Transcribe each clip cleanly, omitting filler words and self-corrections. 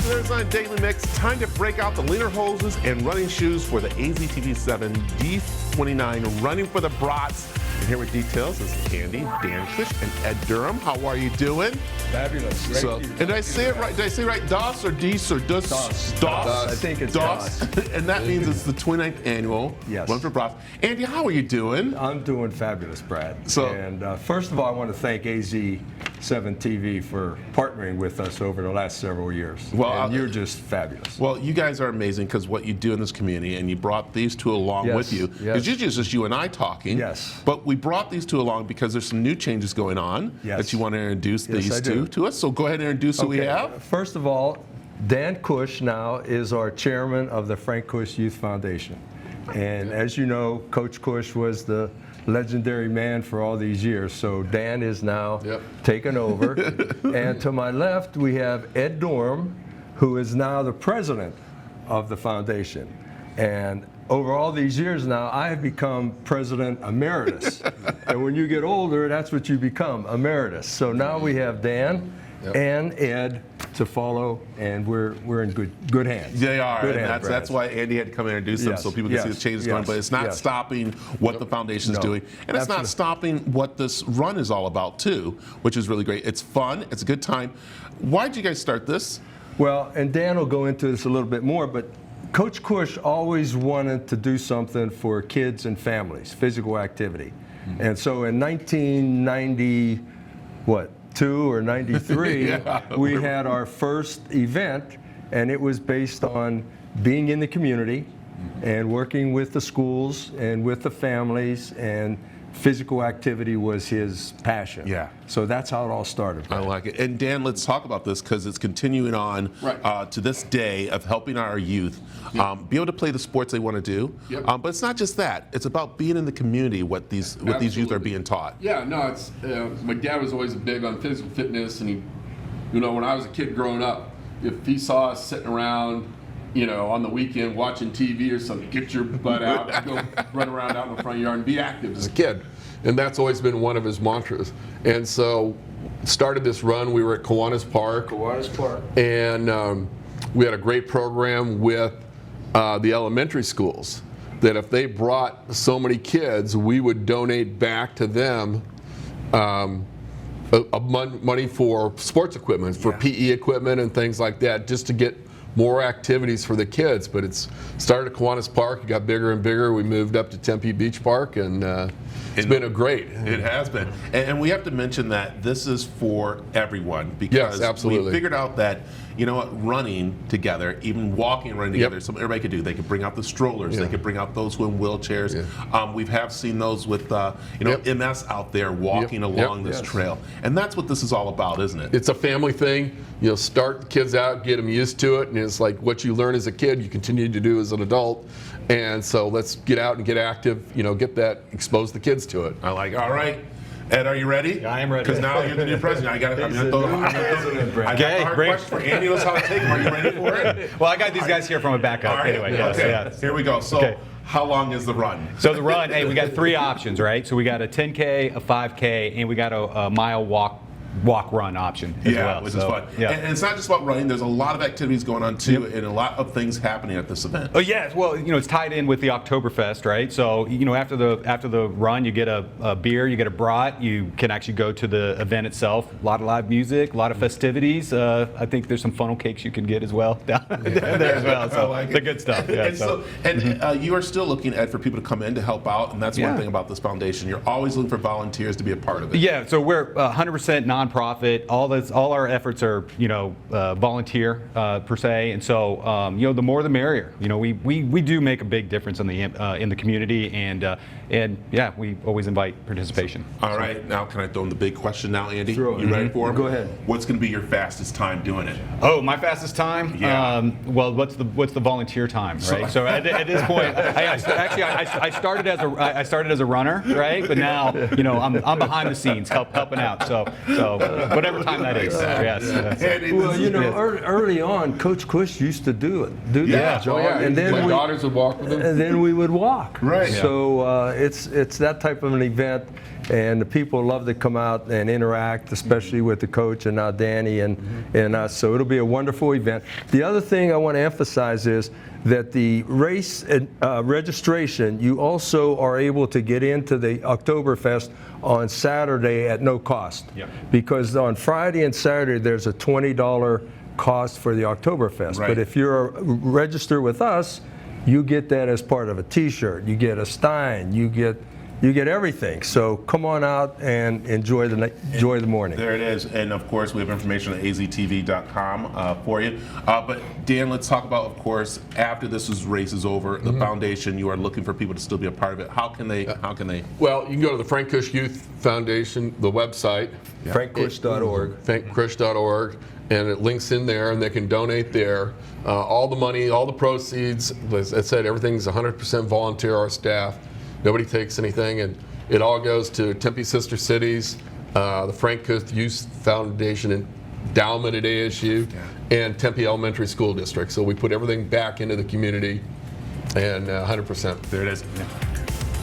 There's a daily mix. Time to break out the leaner hoses and running shoes for the AZTV 7 D29 Running for the Brats. And here with details is Andy, Dan Kush, and Ed Durham. How are you doing? Fabulous. Great. So, and did I say it right? Did I say right? DOS or DEES or DUS? DOS. I think it's DOS. And that means it's the 29th annual Run for Brats. Andy, how are you doing? I'm doing fabulous, Brad. So, and first of all, I want to thank AZ7TV for partnering with us over the last several years. Well, and you're just fabulous. Well, you guys are amazing because what you do in this community, and you brought these two along with you. Because usually it's just you and I talking. Yes. But we brought these two along because there's some new changes going on that you want to introduce these two to us. So go ahead and introduce who we have. First of all, Dan Kush now is our chairman of the Frank Kush Youth Foundation. And as you know, Coach Kush was the legendary man for all these years. So Dan is now taken over. And to my left, we have Ed Durham, who is now the president of the foundation. And over all these years now, I have become president emeritus. And when you get older, that's what you become, emeritus. So now we have Dan and Ed to follow, and we're in good hands. They are, good and hands, that's why Andy had to come in and introduce them so people can see the changes going. But it's not stopping what the foundation's doing, and it's not stopping what this run is all about too, which is really great. It's fun, it's a good time. Why did you guys start this? Well, and Dan will go into this a little bit more, but Coach Kush always wanted to do something for kids and families, physical activity. And so in 1992 or 93, we had our first event, and it was based on being in the community and working with the schools and with the families, and physical activity was his passion. Yeah. So that's how it all started. I like it. And Dan, let's talk about this because it's continuing on to this day of helping our youth be able to play the sports they want to do. But it's not just that. It's about being in the community, what these youth are being taught. Yeah, no, it's my dad was always big on physical fitness, and he, you know, when I was a kid growing up, if he saw us sitting around, you know, on the weekend watching TV or something, get your butt out and go run around out in the front yard and be active as a kid. And that's always been one of his mantras. And so started this run. We were at Kiwanis Park. And we had a great program with the elementary schools that if they brought so many kids, we would donate back to them money for sports equipment, for PE equipment and things like that, just to get more activities for the kids. But it's started at Kiwanis Park, it got bigger and bigger. We moved up to Tempe Beach Park, and it's been a great. It has been. And we have to mention that this is for everyone, because we figured out that, you know what, running together, even walking and running together, something everybody could do. They could bring out the strollers, they could bring out those who are in wheelchairs. We have seen those with you know, MS out there walking along this trail. And that's what this is all about, isn't it? It's a family thing. You know, start the kids out, get them used to it, and it's like what you learn as a kid, you continue to do as an adult. And so let's get out and get active, you know, get that, expose the kids to it. I like, all right. Ed, are you ready? I am ready. Because now you're the new president. I'm going to throw the hard question for Andy. Knows how to take them. Are you ready for it? Well, I got these guys here from a backup. Anyway, Here we go. So, how long is the run? So the run, hey, we got 3 options, right? So we got a 10K, a 5K, and we got a mile walk-run option as well. Which is fun. And it's not just about running. There's a lot of activities going on too, and a lot of things happening at this event. Oh yeah, well, you know, it's tied in with the Oktoberfest, right? So, you know, after the run, you get a beer, you get a brat, you can actually go to the event itself. A lot of live music, a lot of festivities. I think there's some funnel cakes you can get as well down there as well. So the good stuff. And you are still looking, Ed, for people to come in to help out, and that's one thing about this foundation. You're always looking for volunteers to be a part of it. Yeah, so we're 100% nonprofit. All our efforts are, you know, volunteer per se, and so you know, the more the merrier. You know, we do make a big difference in the community, and yeah, we always invite participation. All right, now can I throw in the big question now, Andy? Sure. You ready for it? Go ahead. What's going to be your fastest time doing it? Oh, my fastest time? Yeah. Well, what's the volunteer time, right? So at this point, I started as a runner, right? But now, you know, I'm behind the scenes helping out. So whatever time that is. Yes. Well, you know, early on, Coach Kush used to do that job, and then my daughters would walk with him, and then we would walk. Right. So it's that type of an event, and the people love to come out and interact, especially with the coach and now Danny and us. So it'll be a wonderful event. The other thing I want to emphasize is that the race registration, you also are able to get into the Oktoberfest on Saturday at no cost. Yep. Because on Friday and Saturday there's a $20 cost for the Oktoberfest. Right. But if you're registered with us, you get that as part of a T-shirt. You get a Stein. You get everything. So come on out and enjoy the morning. There it is. And of course, we have information at aztv.com for you. But Dan, let's talk about, of course, after this race is over, the foundation. You are looking for people to still be a part of it. How can they? Well, you can go to the Frank Kush Youth Foundation, the website, frankkush.org. frankkush.org, and it links in there, and they can donate there. All the money, all the proceeds, as I said, everything's 100% volunteer, our staff. Nobody takes anything, and it all goes to Tempe Sister Cities, the Frank Kush Youth Foundation endowment at ASU, and Tempe Elementary School District. So we put everything back into the community, and 100%. There it is.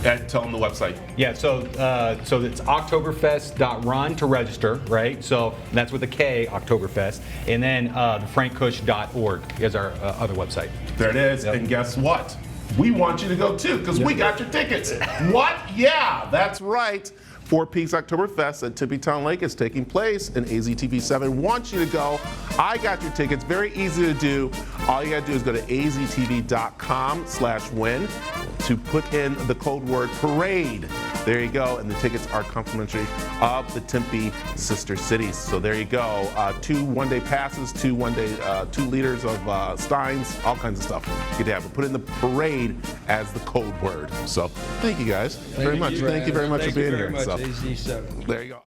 Ed, tell them the website. Yeah, so it's Oktoberfest.run to register, right? So that's with a K, Oktoberfest. And then the frankkush.org is our other website. There it is. Yep. And guess what? We want you to go too, because we got your tickets. What? Yeah, that's right. Four Peaks Octoberfest at Tempe Town Lake is taking place, and AZTV 7 wants you to go. I got your tickets. Very easy to do. All you got to do is go to aztv.com/win to put in the code word parade. There you go, and the tickets are complimentary of the Tempe Sister Cities. So there you go. 2 one-day passes, 2 liters of Steins, all kinds of stuff you could have. But put in the parade as the code word. So thank you guys very much. Thank you very much for being here. So, AZ7. there you go.